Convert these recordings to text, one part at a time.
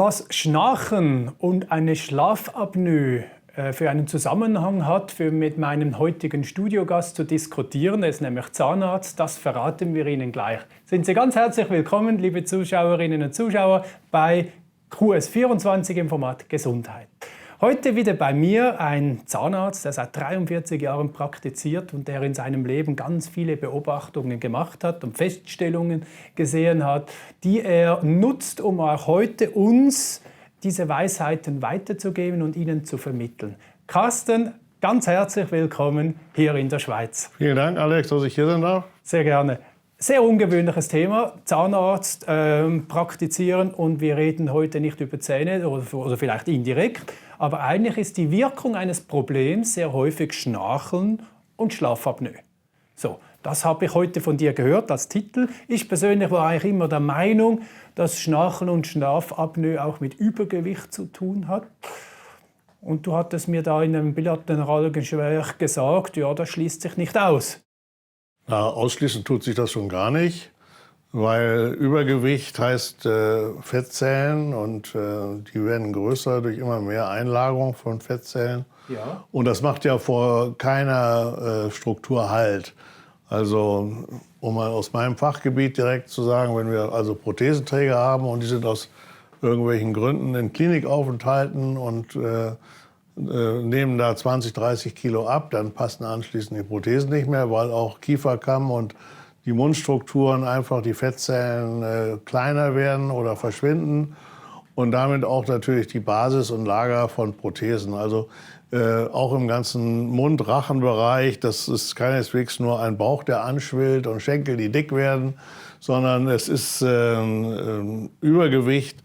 Was Schnarchen und eine Schlafapnoe für einen Zusammenhang hat, mit meinem heutigen Studiogast zu diskutieren, er ist nämlich Zahnarzt, das verraten wir Ihnen gleich. Sind Sie ganz herzlich willkommen, liebe Zuschauerinnen und Zuschauer, bei QS24 im Format Gesundheit. Heute wieder bei mir ein Zahnarzt, der seit 43 Jahren praktiziert und der in seinem Leben ganz viele Beobachtungen gemacht hat und Feststellungen gesehen hat, die er nutzt, um auch heute uns diese Weisheiten weiterzugeben und Ihnen zu vermitteln. Carsten, ganz herzlich willkommen hier in der Schweiz. Vielen Dank, Alex, dass ich hier sein darf. Sehr gerne. Sehr ungewöhnliches Thema, Zahnarzt praktizieren, und wir reden heute nicht über Zähne oder vielleicht indirekt, aber eigentlich ist die Wirkung eines Problems sehr häufig Schnarchen und Schlafapnoe. So, das habe ich heute von dir gehört als Titel. Ich persönlich war eigentlich immer der Meinung, dass Schnarchen und Schlafapnoe auch mit Übergewicht zu tun hat. Und du hattest mir da in einem bilateralen Gespräch gesagt, ja, das schließt sich nicht aus. Ja, ausschließen tut sich das schon gar nicht, weil Übergewicht heißt Fettzellen und die werden größer durch immer mehr Einlagerung von Fettzellen. Ja. Und das macht ja vor keiner Struktur Halt. Also um mal aus meinem Fachgebiet direkt zu sagen, wenn wir also Prothesenträger haben und die sind aus irgendwelchen Gründen in Klinikaufenthalten und nehmen da 20, 30 Kilo ab, dann passen anschließend die Prothesen nicht mehr, weil auch Kieferkamm und die Mundstrukturen einfach die Fettzellen kleiner werden oder verschwinden und damit auch natürlich die Basis und Lager von Prothesen. Also auch im ganzen Mund-Rachen-Bereich, das ist keineswegs nur ein Bauch, der anschwillt und Schenkel, die dick werden, sondern es ist Übergewicht.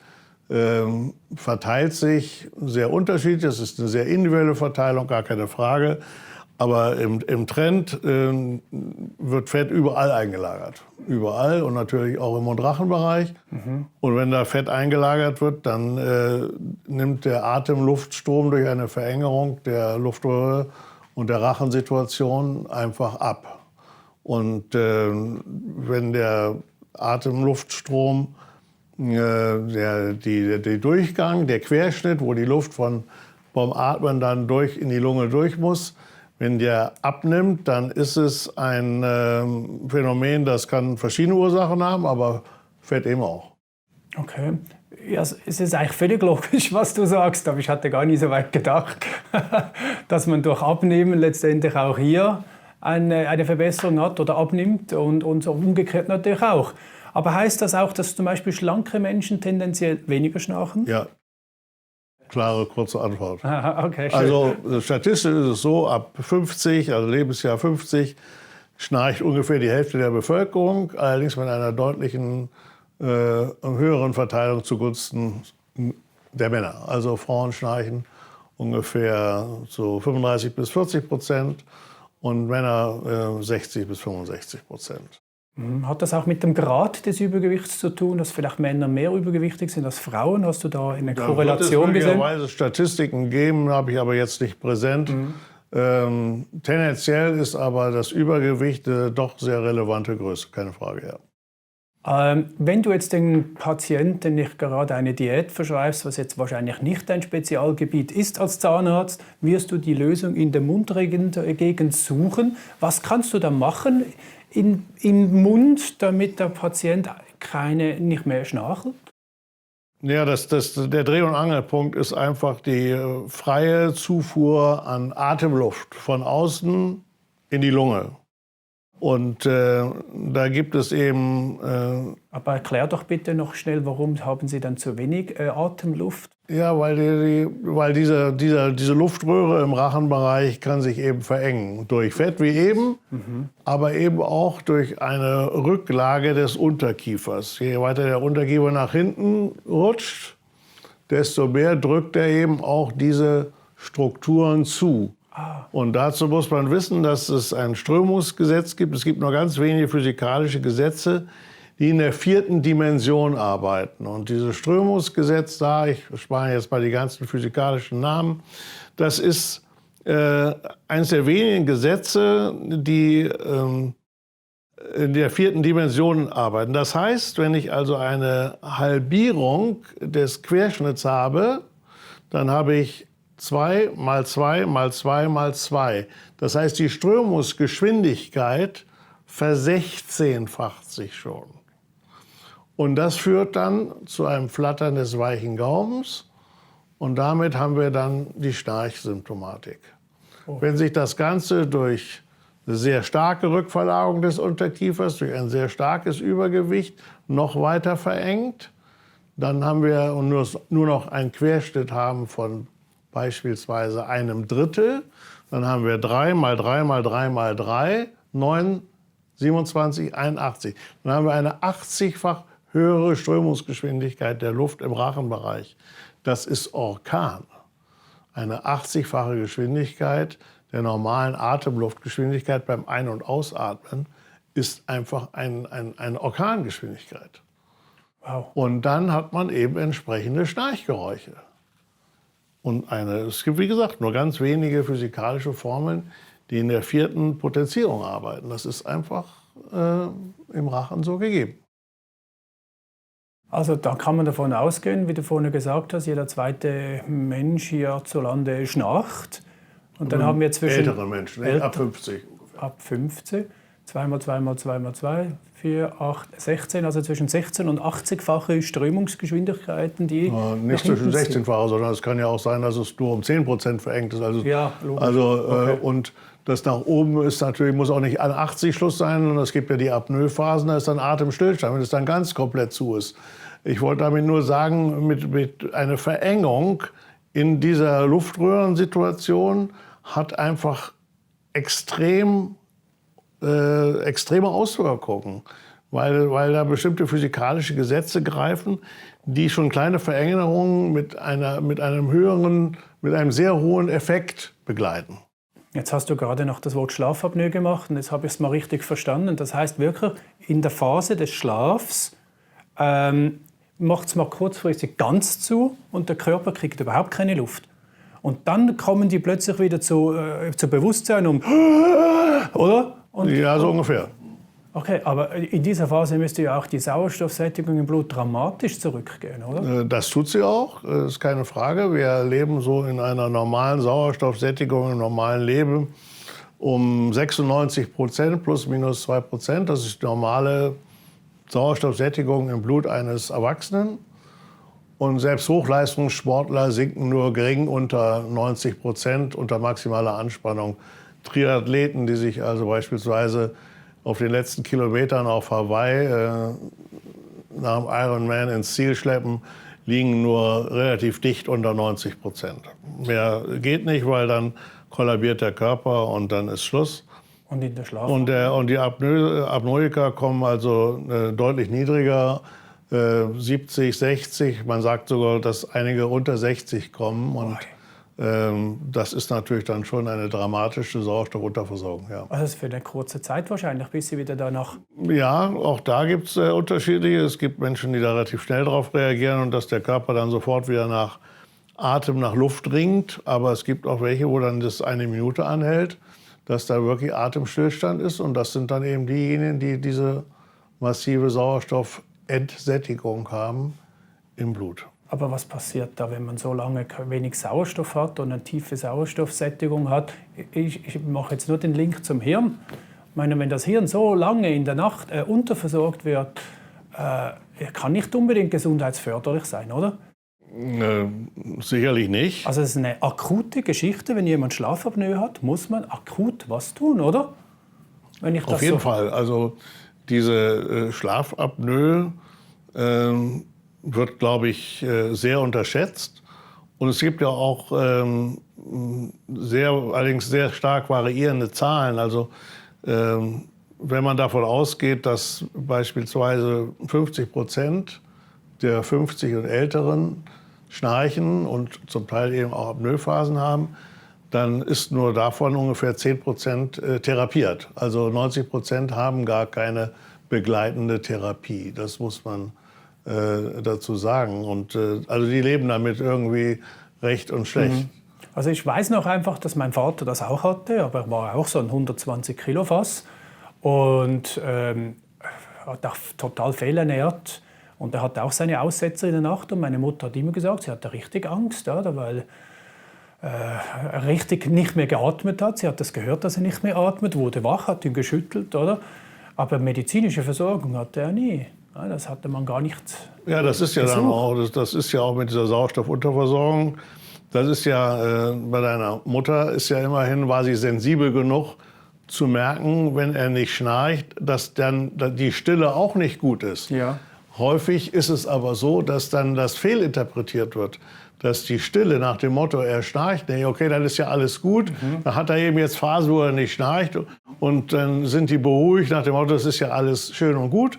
Verteilt sich sehr unterschiedlich. Das ist eine sehr individuelle Verteilung, gar keine Frage. Aber im Trend wird Fett überall eingelagert. Überall und natürlich auch im Mund-Rachen-Bereich. Und wenn da Fett eingelagert wird, dann nimmt der Atem-Luftstrom durch eine Verengerung der Luftröhre und der Rachensituation einfach ab. Und wenn der Atem-Luftstrom der Durchgang, der Querschnitt, wo die Luft vom Atmen dann in die Lunge durch muss, wenn der abnimmt, dann ist es ein Phänomen, das kann verschiedene Ursachen haben, aber Fett eben auch. Okay. Ja, es ist eigentlich völlig logisch, was du sagst, aber ich hatte gar nicht so weit gedacht, dass man durch Abnehmen letztendlich auch hier eine Verbesserung hat oder abnimmt und so umgekehrt natürlich auch. Aber heißt das auch, dass zum Beispiel schlanke Menschen tendenziell weniger schnarchen? Ja, klare, kurze Antwort. Aha, okay, schön. Also statistisch ist es so, ab 50, also Lebensjahr 50, schnarcht ungefähr die Hälfte der Bevölkerung, allerdings mit einer deutlichen höheren Verteilung zugunsten der Männer. Also Frauen schnarchen ungefähr so 35 bis 40% und Männer 60 bis 65%. Hat das auch mit dem Grad des Übergewichts zu tun, dass vielleicht Männer mehr übergewichtig sind als Frauen? Hast du da eine Korrelation gesehen? Da wird es Statistiken geben, habe ich aber jetzt nicht präsent. Tendenziell ist aber das Übergewicht doch sehr relevante Größe, keine Frage. Ja. Wenn du jetzt den Patienten nicht gerade eine Diät verschreibst, was jetzt wahrscheinlich nicht dein Spezialgebiet ist als Zahnarzt, wirst du die Lösung in der Mundgegend suchen. Was kannst du da machen im Mund, damit der Patient nicht mehr schnarcht? Ja, der Dreh- und Angelpunkt ist einfach die freie Zufuhr an Atemluft von außen in die Lunge. Und da gibt es eben... Aber erklär doch bitte noch schnell, warum haben Sie dann zu wenig Atemluft? Ja, weil diese Luftröhre im Rachenbereich kann sich eben verengen. Durch Fett wie eben, aber eben auch durch eine Rücklage des Unterkiefers. Je weiter der Unterkiefer nach hinten rutscht, desto mehr drückt er eben auch diese Strukturen zu. Und dazu muss man wissen, dass es ein Strömungsgesetz gibt. Es gibt nur ganz wenige physikalische Gesetze, die in der 4. Dimension arbeiten. Und dieses Strömungsgesetz da, ich spare jetzt mal die ganzen physikalischen Namen, das ist eines der wenigen Gesetze, die in der 4. Dimension arbeiten. Das heißt, wenn ich also eine Halbierung des Querschnitts habe, dann habe ich 2 mal 2 mal 2 mal 2. Das heißt, die Strömungsgeschwindigkeit versechzehnfacht sich schon. Und das führt dann zu einem Flattern des weichen Gaumens. Und damit haben wir dann die Schnarchsymptomatik. Oh. Wenn sich das Ganze durch eine sehr starke Rückverlagerung des Unterkiefers, durch ein sehr starkes Übergewicht noch weiter verengt, dann haben wir nur noch einen Querschnitt haben von beispielsweise 1/3. Dann haben wir 3 mal 3 mal 3 mal 3, 9, 27, 81. Dann haben wir eine 80-fach höhere Strömungsgeschwindigkeit der Luft im Rachenbereich. Das ist Orkan. Eine 80-fache Geschwindigkeit der normalen Atemluftgeschwindigkeit beim Ein- und Ausatmen ist einfach eine Orkangeschwindigkeit. Wow. Und dann hat man eben entsprechende Schnarchgeräusche. Und es gibt, wie gesagt, nur ganz wenige physikalische Formeln, die in der 4. Potenzierung arbeiten. Das ist einfach im Rachen so gegeben. Also da kann man davon ausgehen, wie du vorhin gesagt hast, jeder zweite Mensch hierzulande schnarcht. Und dann haben wir zwischen ältere Menschen, ab 50 ungefähr. Ab 50, 2 mal 2 mal 2 mal 2, 4, 8, 16, also zwischen 16 und 80-fache Strömungsgeschwindigkeiten, die nicht zwischen 16-fache, sondern es kann ja auch sein, dass es nur um 10% verengt ist. Also, ja, logisch. Okay. Und das nach oben ist natürlich, muss auch nicht an 80 Schluss sein. Und es gibt ja die Apnoe-Phasen, da ist dann Atemstillstand, wenn es dann ganz komplett zu ist. Ich wollte damit nur sagen, mit einer Verengung in dieser Luftröhrensituation hat einfach extreme Auswirkungen, weil da bestimmte physikalische Gesetze greifen, die schon kleine Veränderungen mit einem sehr hohen Effekt begleiten. Jetzt hast du gerade noch das Wort Schlafapnoe gemacht und jetzt habe ich es mal richtig verstanden. Das heißt wirklich, in der Phase des Schlafs macht es mal kurzfristig ganz zu und der Körper kriegt überhaupt keine Luft. Und dann kommen die plötzlich wieder zu Bewusstsein oder? Ja, so ungefähr. Okay, aber in dieser Phase müsste ja auch die Sauerstoffsättigung im Blut dramatisch zurückgehen, oder? Das tut sie auch, das ist keine Frage. Wir leben so in einer normalen Sauerstoffsättigung im normalen Leben um 96% plus minus 2%. Das ist die normale Sauerstoffsättigung im Blut eines Erwachsenen. Und selbst Hochleistungssportler sinken nur gering unter 90% unter maximaler Anspannung. Triathleten, die sich also beispielsweise auf den letzten Kilometern auf Hawaii nach dem Ironman ins Ziel schleppen, liegen nur relativ dicht unter 90%. Mehr geht nicht, weil dann kollabiert der Körper und dann ist Schluss. Und in der Schlaf. Und die Apnoiker kommen also deutlich niedriger, 70, 60. Man sagt sogar, dass einige unter 60 kommen. Und das ist natürlich dann schon eine dramatische Sauerstoffunterversorgung. Ja. Also das ist für eine kurze Zeit wahrscheinlich, bis sie wieder danach... Ja, auch da gibt es unterschiedliche. Es gibt Menschen, die da relativ schnell darauf reagieren und dass der Körper dann sofort wieder nach Atem, nach Luft ringt. Aber es gibt auch welche, wo dann das 1 Minute anhält, dass da wirklich Atemstillstand ist. Und das sind dann eben diejenigen, die diese massive Sauerstoffentsättigung haben im Blut. Aber was passiert da, wenn man so lange wenig Sauerstoff hat und eine tiefe Sauerstoffsättigung hat? Ich mache jetzt nur den Link zum Hirn. Ich meine, wenn das Hirn so lange in der Nacht unterversorgt wird, kann nicht unbedingt gesundheitsförderlich sein, oder? Sicherlich nicht. Also es ist eine akute Geschichte. Wenn jemand Schlafapnoe hat, muss man akut was tun, oder? Wenn ich das Auf jeden Fall. Also diese Schlafapnoe wird, glaube ich, sehr unterschätzt. Und es gibt ja auch allerdings sehr stark variierende Zahlen. Also wenn man davon ausgeht, dass beispielsweise 50% der 50 und Älteren schnarchen und zum Teil eben auch Apnoe-Phasen haben, dann ist nur davon ungefähr 10% therapiert. Also 90% haben gar keine begleitende Therapie. Das muss man dazu sagen. Und also die leben damit irgendwie recht und schlecht. Also ich weiß noch einfach, dass mein Vater das auch hatte, aber er war auch so ein 120 Kilo Fass. und hat auch total fehlernährt. Und er hat auch seine Aussetzer in der Nacht. Und meine Mutter hat immer gesagt, sie hatte richtig Angst, oder? Weil er richtig nicht mehr geatmet hat. Sie hat das gehört, dass er nicht mehr atmet, wurde wach, hat ihn geschüttelt, oder? Aber medizinische Versorgung hatte er nie. Ja, das hatte man gar nicht. Ja, das ist ja dann auch, das ist ja auch mit dieser Sauerstoffunterversorgung. Das ist ja bei deiner Mutter ist ja immerhin, war sie sensibel genug zu merken, wenn er nicht schnarcht, dass dann die Stille auch nicht gut ist. Ja. Häufig ist es aber so, dass dann das fehlinterpretiert wird. Dass die Stille nach dem Motto, er schnarcht, nee, okay, dann ist ja alles gut. Dann hat er eben jetzt Phasen, wo er nicht schnarcht. Und dann sind die beruhigt nach dem Motto, das ist ja alles schön und gut.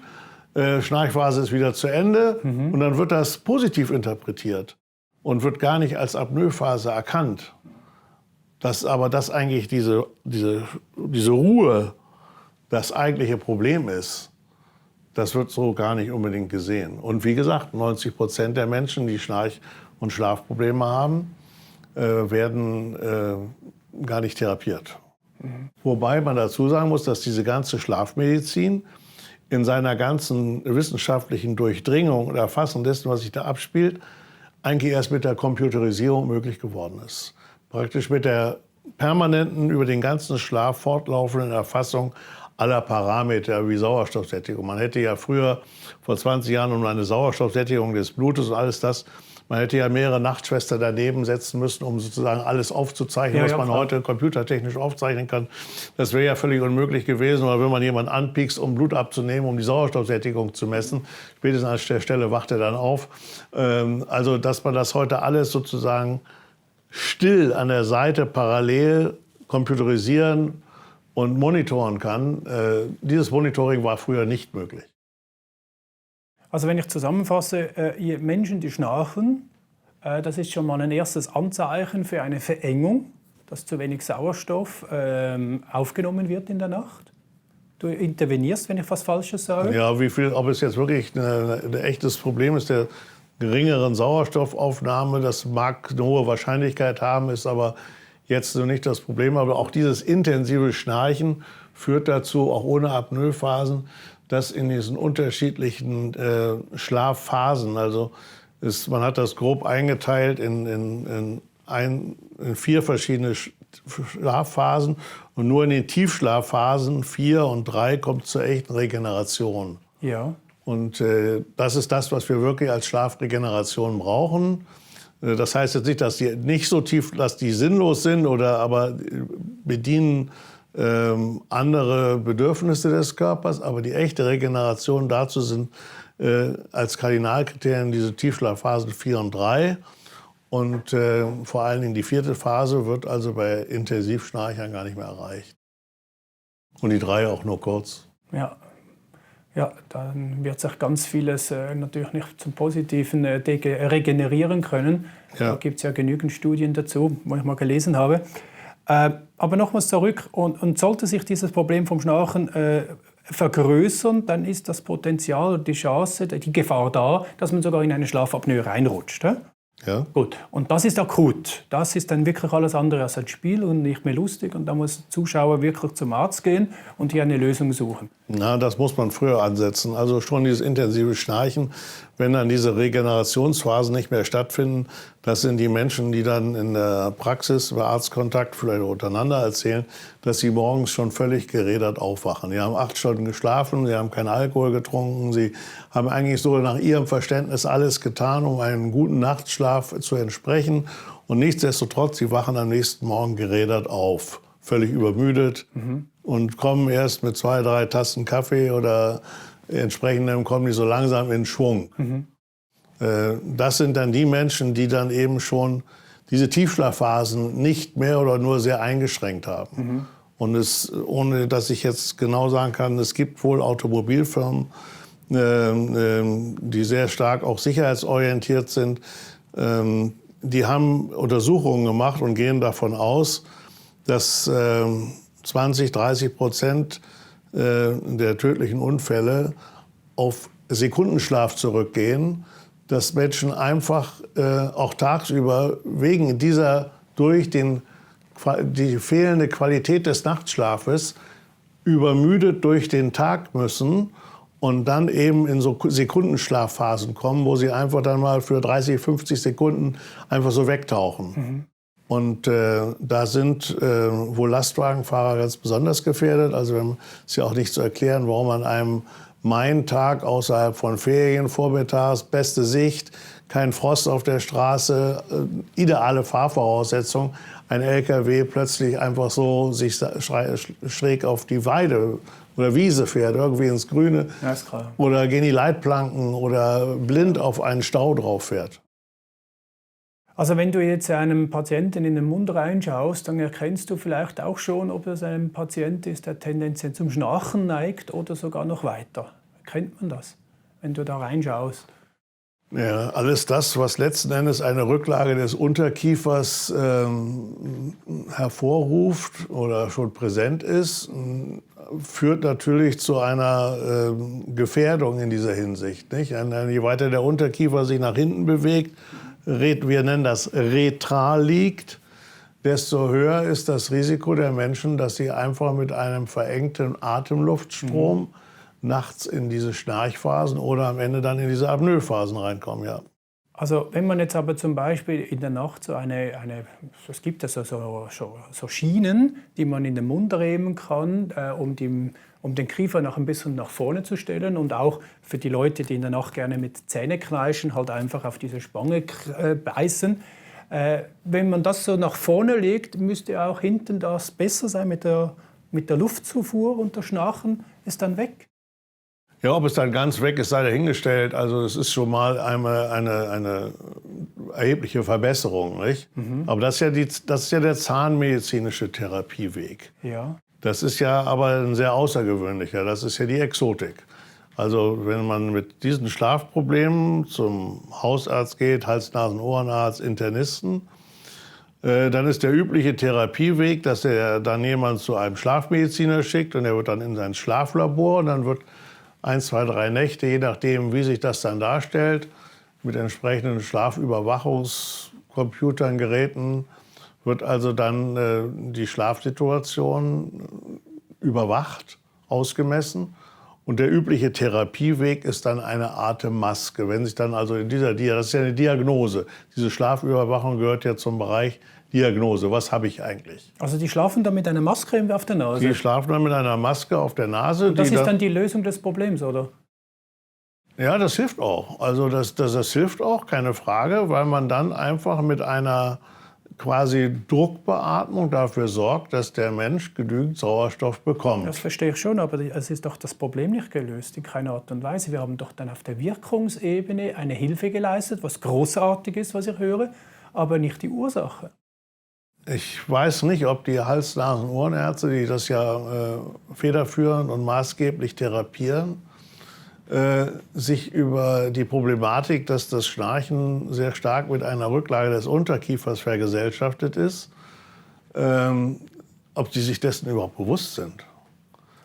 Schnarchphase ist wieder zu Ende. Und dann wird das positiv interpretiert und wird gar nicht als Apnoephase erkannt. Dass aber das eigentlich diese Ruhe das eigentliche Problem ist. Das wird so gar nicht unbedingt gesehen. Und wie gesagt, 90% der Menschen, die Schnarch- und Schlafprobleme haben, werden gar nicht therapiert. Wobei man dazu sagen muss, dass diese ganze Schlafmedizin in seiner ganzen wissenschaftlichen Durchdringung und Erfassung dessen, was sich da abspielt, eigentlich erst mit der Computerisierung möglich geworden ist. Praktisch mit der permanenten, über den ganzen Schlaf fortlaufenden Erfassung aller Parameter wie Sauerstoffsättigung. Man hätte ja früher, vor 20 Jahren, um eine Sauerstoffsättigung des Blutes und alles das, man hätte ja mehrere Nachtschwestern daneben setzen müssen, um sozusagen alles aufzuzeichnen, was man heute computertechnisch aufzeichnen kann. Das wäre ja völlig unmöglich gewesen. Oder wenn man jemanden anpiekst, um Blut abzunehmen, um die Sauerstoffsättigung zu messen, spätestens an der Stelle wacht er dann auf. Also, dass man das heute alles sozusagen still an der Seite parallel computerisieren und monitoren kann, dieses Monitoring war früher nicht möglich. Also wenn ich zusammenfasse, Menschen, die schnarchen, das ist schon mal ein erstes Anzeichen für eine Verengung, dass zu wenig Sauerstoff aufgenommen wird in der Nacht. Du intervenierst, wenn ich was Falsches sage? Ja, wie viel, ob es jetzt wirklich ein echtes Problem ist, der geringeren Sauerstoffaufnahme, das mag eine hohe Wahrscheinlichkeit haben, ist aber jetzt so nicht das Problem. Aber auch dieses intensive Schnarchen führt dazu, auch ohne Apnoephasen, dass in diesen unterschiedlichen Schlafphasen, also man hat das grob eingeteilt in 4 verschiedene Schlafphasen und nur in den Tiefschlafphasen 4 und 3 kommt zur echten Regeneration. Ja. Und das ist das, was wir wirklich als Schlafregeneration brauchen. Das heißt jetzt nicht, dass die nicht so tief, dass die sinnlos sind aber bedienen andere Bedürfnisse des Körpers. Aber die echte Regeneration dazu sind als Kardinalkriterien diese Tiefschlafphasen 4 und 3. Und vor allen Dingen die 4. Phase wird also bei Intensivschnarchern gar nicht mehr erreicht. Und die 3 auch nur kurz. Ja. Ja, dann wird sich ganz vieles natürlich nicht zum Positiven regenerieren können. Ja. Da gibt es ja genügend Studien dazu, wo ich mal gelesen habe. Aber nochmals zurück, und sollte sich dieses Problem vom Schnarchen vergrößern, dann ist das Potenzial, die Chance, die Gefahr da, dass man sogar in eine Schlafapnoe reinrutscht. Ja. Gut, und das ist akut. Das ist dann wirklich alles andere als ein Spiel und nicht mehr lustig. Und da muss der Zuschauer wirklich zum Arzt gehen und hier eine Lösung suchen. Na, das muss man früher ansetzen. Also schon dieses intensive Schnarchen, wenn dann diese Regenerationsphasen nicht mehr stattfinden, das sind die Menschen, die dann in der Praxis bei Arztkontakt vielleicht untereinander erzählen, dass sie morgens schon völlig gerädert aufwachen. Sie haben 8 Stunden geschlafen, sie haben keinen Alkohol getrunken, sie haben eigentlich so nach ihrem Verständnis alles getan, um einen guten Nachtschlaf zu entsprechen. Und nichtsdestotrotz, sie wachen am nächsten Morgen gerädert auf, völlig übermüdet und kommen erst mit 2, 3 Tassen Kaffee oder entsprechendem kommen die so langsam in Schwung. Das sind dann die Menschen, die dann eben schon diese Tiefschlafphasen nicht mehr oder nur sehr eingeschränkt haben. Und ohne dass ich jetzt genau sagen kann, es gibt wohl Automobilfirmen, die sehr stark auch sicherheitsorientiert sind. Die haben Untersuchungen gemacht und gehen davon aus, dass 20-30% der tödlichen Unfälle auf Sekundenschlaf zurückgehen, dass Menschen einfach auch tagsüber wegen die fehlende Qualität des Nachtschlafes übermüdet durch den Tag müssen und dann eben in so Sekundenschlafphasen kommen, wo sie einfach dann mal für 30, 50 Sekunden einfach so wegtauchen. Und da sind wohl Lastwagenfahrer ganz besonders gefährdet. Also es ist ja auch nicht zu erklären, warum an einem Main-Tag außerhalb von Ferien, vormittags, beste Sicht, kein Frost auf der Straße, ideale Fahrvoraussetzung, ein LKW plötzlich einfach so sich schräg auf die Weide oder Wiese fährt, irgendwie ins Grüne. Ja, ist klar. Oder gegen die Leitplanken oder blind auf einen Stau drauf fährt. Also wenn du jetzt einem Patienten in den Mund reinschaust, dann erkennst du vielleicht auch schon, ob es ein Patient ist, der tendenziell zum Schnarchen neigt oder sogar noch weiter. Erkennt man das, wenn du da reinschaust? Ja, alles das, was letzten Endes eine Rücklage des Unterkiefers hervorruft oder schon präsent ist, führt natürlich zu einer Gefährdung in dieser Hinsicht. Nicht? Je weiter der Unterkiefer sich nach hinten bewegt, wir nennen das retral liegt, desto höher ist das Risiko der Menschen, dass sie einfach mit einem verengten Atemluftstrom nachts in diese Schnarchphasen oder am Ende dann in diese Apnoephasen reinkommen, ja. Also wenn man jetzt aber zum Beispiel in der Nacht es gibt also so Schienen, die man in den Mund nehmen kann, um den Kiefer noch ein bisschen nach vorne zu stellen und auch für die Leute, die in der Nacht gerne mit Zähne kneischen, halt einfach auf diese Spange beißen. Wenn man das so nach vorne legt, müsste auch hinten das besser sein mit der Luftzufuhr und das Schnarchen ist dann weg. Ja, ob es dann ganz weg ist, sei dahingestellt. Also es ist schon mal eine erhebliche Verbesserung, nicht? Aber das ist ja der zahnmedizinische Therapieweg. Ja. Das ist ja aber ein sehr außergewöhnlicher. Das ist ja die Exotik. Also wenn man mit diesen Schlafproblemen zum Hausarzt geht, Hals-Nasen-Ohrenarzt, Internisten, dann ist der übliche Therapieweg, dass er dann jemanden zu einem Schlafmediziner schickt und er wird dann in sein Schlaflabor und dann wird 1, 2, 3 Nächte, je nachdem, wie sich das dann darstellt, mit entsprechenden Schlafüberwachungscomputern, Geräten, wird also dann die Schlafsituation überwacht, ausgemessen. Und der übliche Therapieweg ist dann eine Atemmaske. Wenn sich dann also in das ist ja eine Diagnose. Diese Schlafüberwachung gehört ja zum Bereich Diagnose. Was habe ich eigentlich? Also die schlafen dann mit einer Maske auf der Nase? Die schlafen dann mit einer Maske auf der Nase. Und das ist dann die Lösung des Problems, oder? Ja, das hilft auch. Also das hilft auch, keine Frage, weil man dann einfach mit einer quasi Druckbeatmung dafür sorgt, dass der Mensch genügend Sauerstoff bekommt. Das verstehe ich schon, aber es ist doch das Problem nicht gelöst in keiner Art und Weise. Wir haben doch dann auf der Wirkungsebene eine Hilfe geleistet, was großartig ist, was ich höre, aber nicht die Ursache. Ich weiß nicht, ob die Hals-Nasen-Ohrenärzte, die das ja federführend und maßgeblich therapieren, sich über die Problematik, dass das Schnarchen sehr stark mit einer Rücklage des Unterkiefers vergesellschaftet ist, ob die sich dessen überhaupt bewusst sind.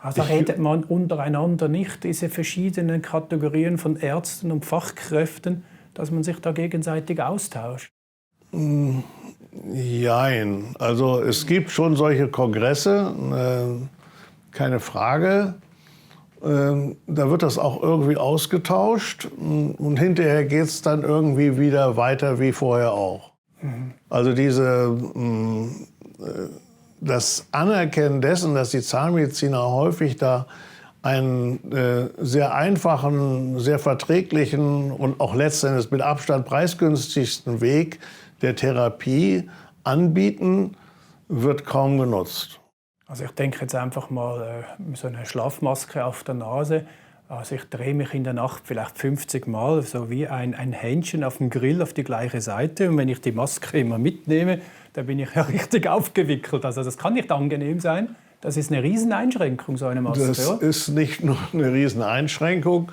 Also redet man untereinander nicht, diese verschiedenen Kategorien von Ärzten und Fachkräften, dass man sich da gegenseitig austauscht? Jein. Also es gibt schon solche Kongresse, keine Frage. Da wird das auch irgendwie ausgetauscht und hinterher geht es dann irgendwie wieder weiter wie vorher auch. Also das Anerkennen dessen, dass die Zahnmediziner häufig da einen sehr einfachen, sehr verträglichen und auch letztendlich mit Abstand preisgünstigsten Weg der Therapie anbieten, wird kaum genutzt. Also ich denke jetzt einfach mal so eine Schlafmaske auf der Nase. Also ich drehe mich in der Nacht vielleicht 50 Mal, so wie ein Hähnchen auf dem Grill auf die gleiche Seite. Und wenn ich die Maske immer mitnehme, dann bin ich ja richtig aufgewickelt. Also das kann nicht angenehm sein. Das ist eine Rieseneinschränkung, so eine Maske. Das ist nicht nur eine Rieseneinschränkung.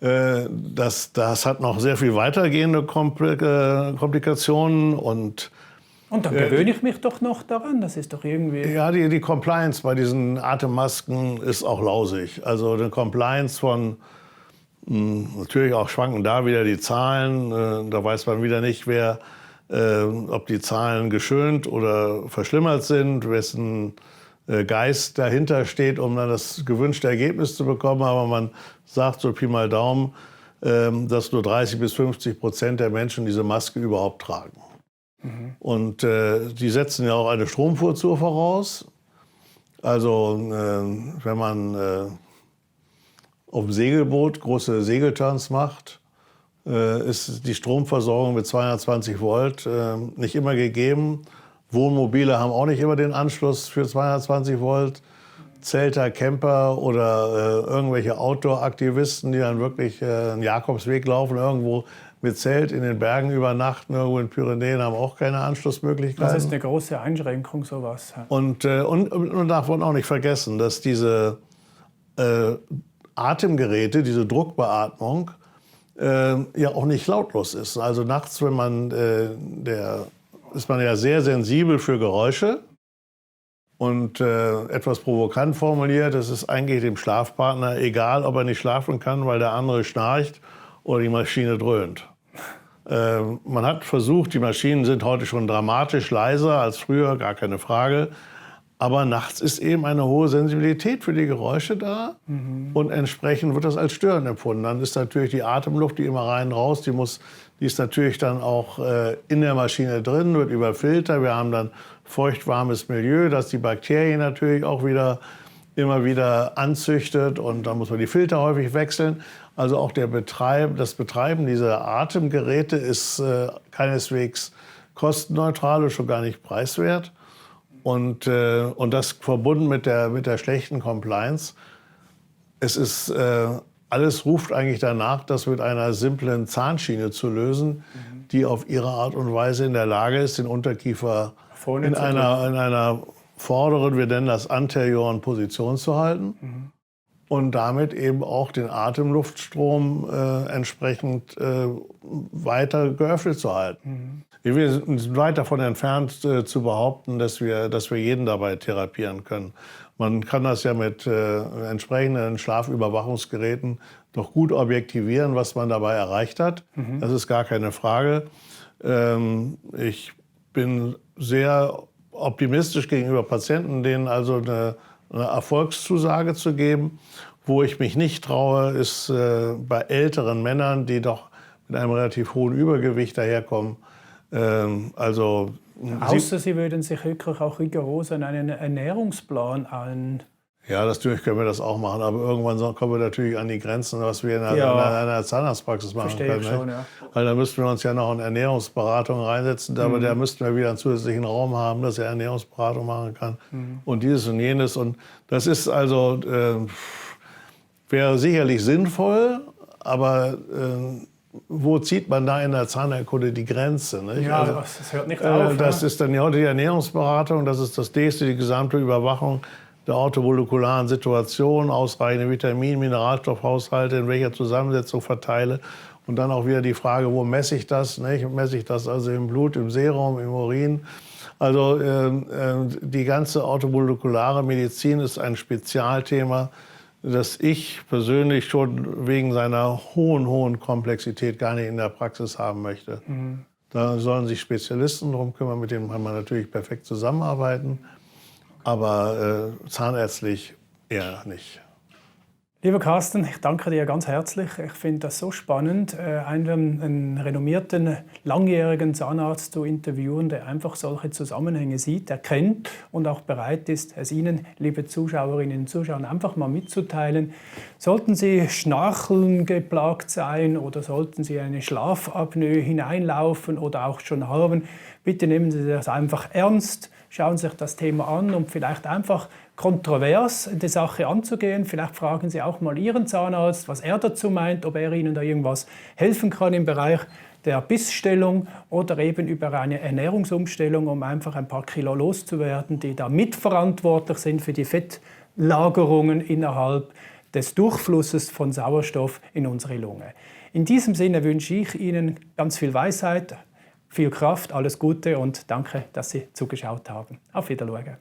Das hat noch sehr viel weitergehende Komplikationen und dann gewöhne ich mich doch noch daran, das ist doch irgendwie... Ja, die Compliance bei diesen Atemmasken ist auch lausig. Also eine Compliance von, natürlich auch schwanken da wieder die Zahlen, da weiß man wieder nicht, ob die Zahlen geschönt oder verschlimmert sind, wessen Geist dahinter steht, um dann das gewünschte Ergebnis zu bekommen. Aber man sagt so Pi mal Daumen, dass nur 30-50% der Menschen diese Maske überhaupt tragen. Und die setzen ja auch eine Stromvorzuhr voraus. Also wenn man auf dem Segelboot große Segelturns macht, ist die Stromversorgung mit 220 Volt nicht immer gegeben. Wohnmobile haben auch nicht immer den Anschluss für 220 Volt. Zelter, Camper oder irgendwelche Outdoor-Aktivisten, die dann wirklich einen Jakobsweg laufen, irgendwo mit Zelt in den Bergen übernachten, irgendwo in den Pyrenäen, haben auch keine Anschlussmöglichkeiten. Das ist eine große Einschränkung, sowas. Und darf man auch nicht vergessen, dass diese Atemgeräte, diese Druckbeatmung, ja auch nicht lautlos ist. Also nachts, wenn man, ist man ja sehr sensibel für Geräusche. Und etwas provokant formuliert, es ist eigentlich dem Schlafpartner egal, ob er nicht schlafen kann, weil der andere schnarcht oder die Maschine dröhnt. Man hat versucht, die Maschinen sind heute schon dramatisch leiser als früher, gar keine Frage. Aber nachts ist eben eine hohe Sensibilität für die Geräusche da und entsprechend wird das als störend empfunden. Dann ist natürlich die Atemluft, die immer rein raus, die ist natürlich dann auch in der Maschine drin, wird über Filter. Wir haben dann feuchtwarmes Milieu, das die Bakterien natürlich auch immer wieder anzüchtet und dann muss man die Filter häufig wechseln. Also auch das Betreiben dieser Atemgeräte ist keineswegs kostenneutral und schon gar nicht preiswert. Und das verbunden mit der schlechten Compliance. Es ist, alles ruft eigentlich danach, das mit einer simplen Zahnschiene zu lösen, die auf ihre Art und Weise in der Lage ist, den Unterkiefer in einer vorderen, wir nennen das anterioren Position zu halten. Und damit eben auch den Atemluftstrom entsprechend weiter geöffnet zu halten. Wir sind weit davon entfernt zu behaupten, dass wir jeden dabei therapieren können. Man kann das ja mit entsprechenden Schlafüberwachungsgeräten doch gut objektivieren, was man dabei erreicht hat. Das ist gar keine Frage. Ich bin sehr optimistisch gegenüber Patienten, denen also eine Erfolgszusage zu geben. Wo ich mich nicht traue, ist bei älteren Männern, die doch mit einem relativ hohen Übergewicht daherkommen. Außer Sie würden sich wirklich auch rigoros an einen Ernährungsplan an. Ja, natürlich können wir das auch machen, aber irgendwann kommen wir natürlich an die Grenzen, was wir in einer Zahnarztpraxis machen können. Schon, ja. Weil da müssten wir uns ja noch in Ernährungsberatung reinsetzen, aber da müssten wir wieder einen zusätzlichen Raum haben, dass er Ernährungsberatung machen kann und dieses und jenes. Und das ist also, wäre sicherlich sinnvoll, aber wo zieht man da in der Zahnheilkunde die Grenze? Nicht? Ja, also, das hört nicht auf. Das ist dann heute die Ernährungsberatung, das ist das nächste, die gesamte Überwachung der orthomolekularen Situation, ausreichende Vitamin-, Mineralstoffhaushalte, in welcher Zusammensetzung verteile. Und dann auch wieder die Frage, wo messe ich das? Nicht? Messe ich das also im Blut, im Serum, im Urin? Also die ganze orthomolekulare Medizin ist ein Spezialthema, das ich persönlich schon wegen seiner hohen Komplexität gar nicht in der Praxis haben möchte. Da sollen sich Spezialisten drum kümmern, mit denen kann man natürlich perfekt zusammenarbeiten. Aber zahnärztlich eher nicht. Lieber Carsten, ich danke dir ganz herzlich. Ich finde das so spannend, einen renommierten, langjährigen Zahnarzt zu interviewen, der einfach solche Zusammenhänge sieht, erkennt und auch bereit ist, es Ihnen, liebe Zuschauerinnen und Zuschauer, einfach mal mitzuteilen. Sollten Sie Schnarchen geplagt sein oder sollten Sie eine Schlafapnoe hineinlaufen oder auch schon haben, bitte nehmen Sie das einfach ernst. Schauen Sie sich das Thema an, um vielleicht einfach kontrovers die Sache anzugehen. Vielleicht fragen Sie auch mal Ihren Zahnarzt, was er dazu meint, ob er Ihnen da irgendwas helfen kann im Bereich der Bissstellung oder eben über eine Ernährungsumstellung, um einfach ein paar Kilo loszuwerden, die da mitverantwortlich sind für die Fettlagerungen innerhalb des Durchflusses von Sauerstoff in unsere Lunge. In diesem Sinne wünsche ich Ihnen ganz viel Weisheit, viel Kraft, alles Gute und danke, dass Sie zugeschaut haben. Auf Wiedersehen.